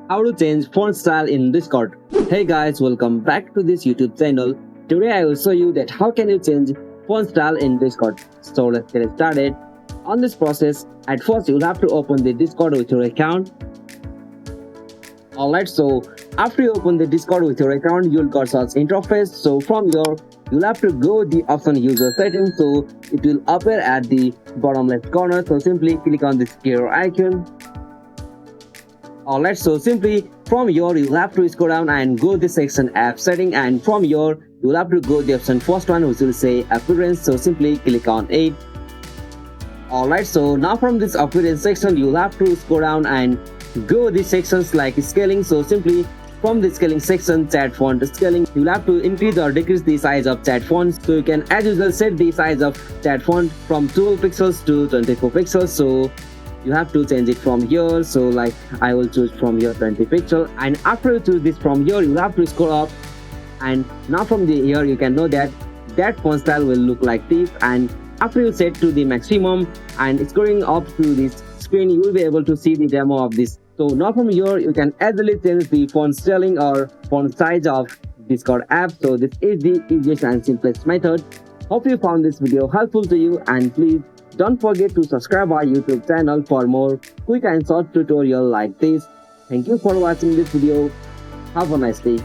How to change font style in Discord. Hey guys, welcome back to this YouTube channel. Today I will show you that how can you change font style in Discord. So let's get started. On this process, at first you'll have to open the Discord with your account. Alright, so after you open the Discord with your account, you'll got such interface. So from here, you'll have to go the option user settings. So it will appear at the bottom left corner. So simply click on this gear icon. Alright, so simply from here you'll have to scroll down and go the section app setting, and from here you'll have to go the option first one which will say appearance. So simply click on it. Alright, so now from this appearance section you'll have to scroll down and go the sections like scaling. So simply from the scaling section, chat font scaling, you'll have to increase or decrease the size of chat font. So you can as usual set the size of chat font from 12 pixels to 24 pixels. So you have to change it from here. So like I will choose from here 20 pixel, and after you choose this from here you have to scroll up, and now from the here you can know that font style will look like this. And after you set to the maximum and scrolling up to this screen, you will be able to see the demo of this. So now from here you can easily change the font styling or font size of Discord app. So this is the easiest and simplest method. Hope you found this video helpful to you, and please don't forget to subscribe our YouTube channel for more quick and short tutorial like this. Thank you for watching this video. Have a nice day.